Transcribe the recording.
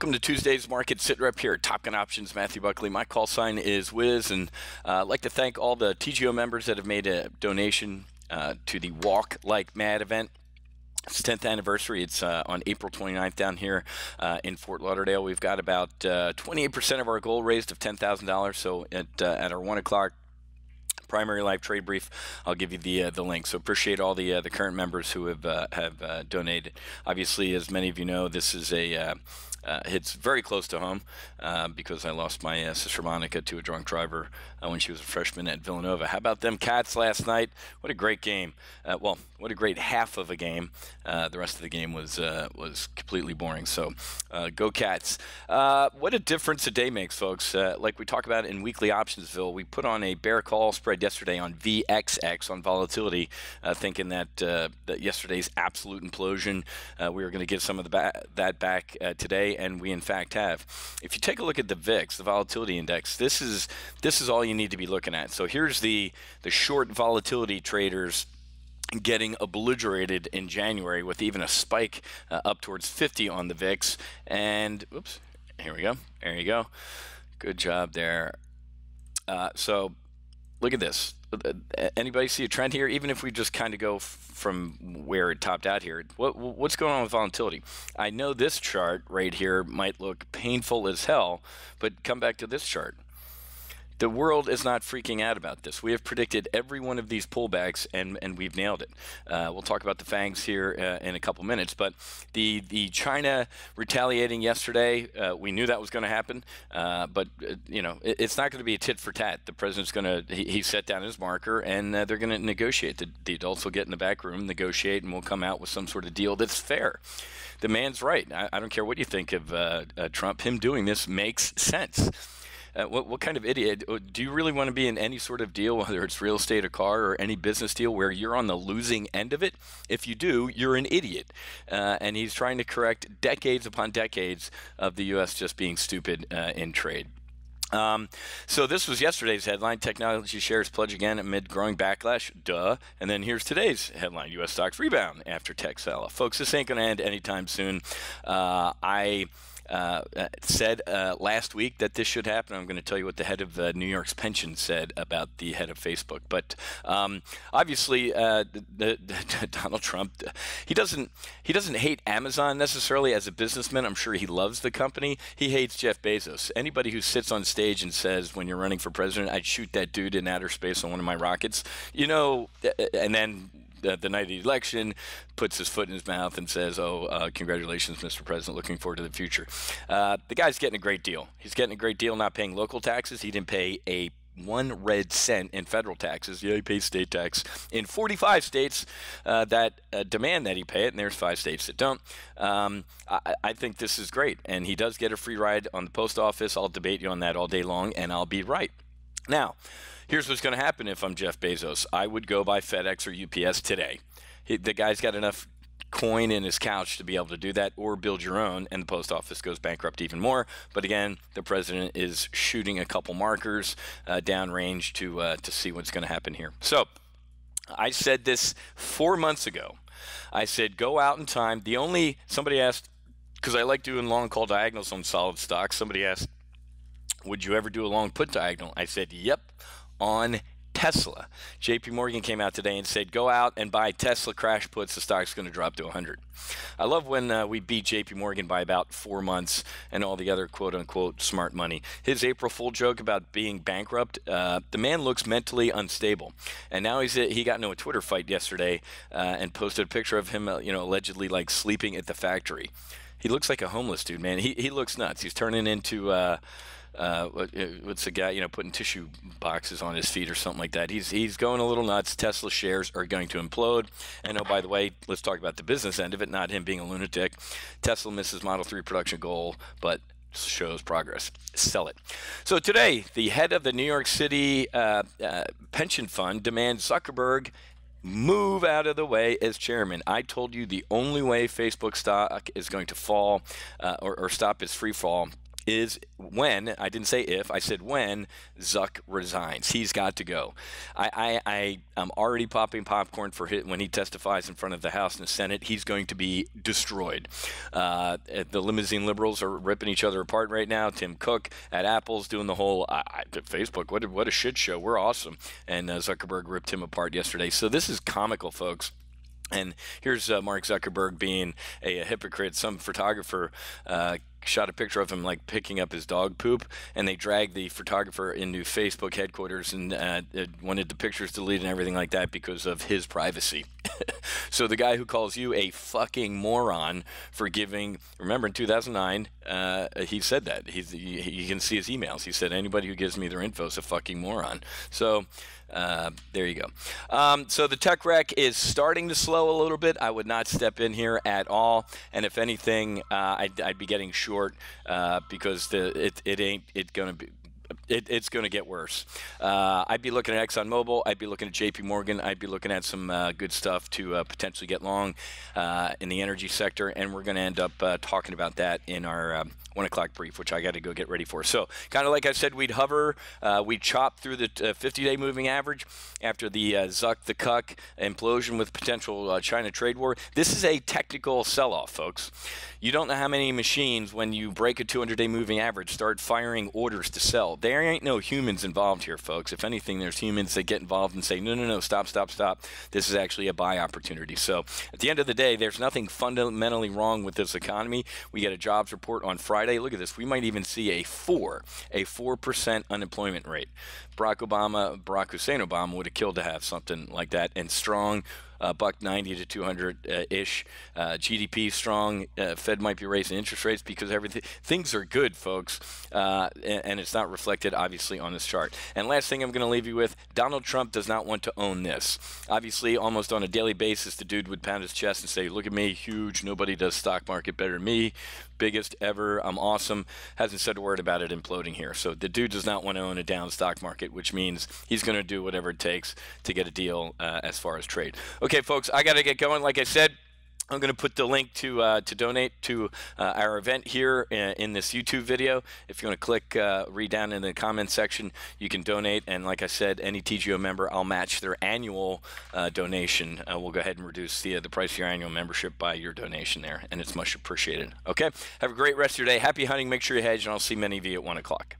Welcome to Tuesday's Market SITREP here at Top Gun Options. Matthew Buckley. My call sign is Wiz, and I'd like to thank all the TGO members that have made a donation to the Walk Like Mad event. It's 10th anniversary. It's on April 29th down here in Fort Lauderdale. We've got about 28% of our goal raised of $10,000. So at our 1 o'clock primary live trade brief, I'll give you the link. So appreciate all the current members who have donated. Obviously, as many of you know, this is a it's very close to home because I lost my sister Monica to a drunk driver when she was a freshman at Villanova. How about them Cats last night? What a great game. Well, what a great half of a game. The rest of the game was completely boring. So go Cats. What a difference a day makes, folks. Like we talk about in Weekly Optionsville, we put on a bear call spread yesterday on VXX on volatility, thinking that yesterday's absolute implosion, we were going to get some of that back today. And we in fact have. If you take a look at the VIX, the volatility index, this is all you need to be looking at. So here's the short volatility traders getting obliterated in January with even a spike up towards 50 on the VIX. And oops, here we go. There you go. Good job there. So look at this. Anybody see a trend here? Even if we just kind of go from where it topped out here, what's going on with volatility? I know this chart right here might look painful as hell, but come back to this chart. The world is not freaking out about this. We have predicted every one of these pullbacks, and we've nailed it. We'll talk about the FANGs here in a couple minutes, but the China retaliating yesterday, we knew that was going to happen, but you know, it's not going to be a tit for tat. The president's going to, he set down his marker, and they're going to negotiate. The adults will get in the back room, negotiate, and we'll come out with some sort of deal that's fair. The man's right. I don't care what you think of Trump. Him doing this makes sense. What kind of idiot? Do you really want to be in any sort of deal, whether it's real estate, a car, or any business deal where you're on the losing end of it? If you do, you're an idiot. And he's trying to correct decades upon decades of the U.S. just being stupid in trade. So this was yesterday's headline: technology shares plunge again amid growing backlash. Duh. And then here's today's headline: U.S. stocks rebound after tech sell-off. Folks, this ain't going to end anytime soon. I said last week that this should happen. I'm going to tell you what the head of New York's pension said about the head of Facebook. But obviously, Donald Trump, he doesn't hate Amazon necessarily as a businessman. I'm sure he loves the company. He hates Jeff Bezos. Anybody who sits on stage and says, when you're running for president, I'd shoot that dude in outer space on one of my rockets, you know, and then the night of the election puts his foot in his mouth and says, congratulations, Mr. President, looking forward to the future. The guy's getting a great deal. He's getting a great deal not paying local taxes. He didn't pay a 1 red cent in federal taxes. Yeah, he pays state tax in 45 states that demand that he pay it, and there's 5 states that don't. I think this is great, and he does get a free ride on the post office. I'll debate you on that all day long, and I'll be right. Now, here's what's going to happen if I'm Jeff Bezos. I would go buy FedEx or UPS today. The guy's got enough coin in his couch to be able to do that, or build your own, and the post office goes bankrupt even more. But again, the president is shooting a couple markers downrange to see what's going to happen here. So I said this 4 months ago. I said go out in time. Somebody asked, because I like doing long call diagonals on solid stocks, somebody asked, would you ever do a long put diagonal? I said, yep, on Tesla. JP Morgan came out today and said, go out and buy Tesla crash puts. The stock's going to drop to 100. I love when we beat JP Morgan by about 4 months and all the other quote unquote smart money. His April Fool joke about being bankrupt, the man looks mentally unstable. And now he got into a Twitter fight yesterday and posted a picture of him, allegedly like sleeping at the factory. He looks like a homeless dude, man. He looks nuts. He's turning into what's the guy, putting tissue boxes on his feet or something like that. He's going a little nuts. Tesla shares are going to implode. And oh, by the way, let's talk about the business end of it, not him being a lunatic. Tesla misses Model 3 production goal, but shows progress. Sell it. So today, the head of the New York City pension fund demands Zuckerberg move out of the way as chairman. I told you the only way Facebook stock is going to fall or stop its free fall is when, I didn't say if, I said when Zuck resigns. He's got to go. I'm already popping popcorn for when he testifies in front of the House and the Senate. He's going to be destroyed. The limousine liberals are ripping each other apart right now. Tim Cook at Apple's doing the whole Facebook, what a shit show. We're awesome. And Zuckerberg ripped him apart yesterday. So this is comical, folks. And here's Mark Zuckerberg being a hypocrite. Some photographer shot a picture of him like picking up his dog poop, and they dragged the photographer into Facebook headquarters and wanted the pictures deleted and everything like that because of his privacy. So the guy who calls you a fucking moron for giving, remember in 2009, he said that. You can see his emails. He said, anybody who gives me their info is a fucking moron. So there you go. So the tech wreck is starting to slow a little bit. I would not step in here at all. And if anything, I'd be getting short because it's going to get worse. I'd be looking at ExxonMobil. I'd be looking at JP Morgan. I'd be looking at some good stuff to potentially get long in the energy sector. And we're going to end up talking about that in our 1 o'clock brief, which I got to go get ready for. So kind of like I said, we'd hover, we'd chop through the 50-day moving average after the Zuck, the Cuck implosion with potential China trade war. This is a technical sell-off, folks. You don't know how many machines, when you break a 200-day moving average, start firing orders to sell. There ain't no humans involved here, folks. If anything, there's humans that get involved and say, no, stop. This is actually a buy opportunity. So at the end of the day, there's nothing fundamentally wrong with this economy. We get a jobs report on Friday. Look at this. We might even see a 4% unemployment rate. Barack Hussein Obama would have killed to have something like that, and strong. $1.90 to 200 ish. GDP strong. Fed might be raising interest rates because things are good, folks, and it's not reflected obviously on this chart. And last thing I'm going to leave you with: Donald Trump does not want to own this. Obviously, almost on a daily basis, the dude would pound his chest and say, "Look at me, huge. Nobody does stock market better than me. Biggest ever. I'm awesome." Hasn't said a word about it imploding here. So the dude does not want to own a down stock market, which means he's going to do whatever it takes to get a deal as far as trade. Okay, folks, I got to get going. Like I said, I'm going to put the link to donate to our event here in this YouTube video. If you want to click, read down in the comments section, you can donate. And like I said, any TGO member, I'll match their annual donation. We'll go ahead and reduce the price of your annual membership by your donation there, and it's much appreciated. Okay, have a great rest of your day. Happy hunting. Make sure you hedge, and I'll see many of you at 1 o'clock.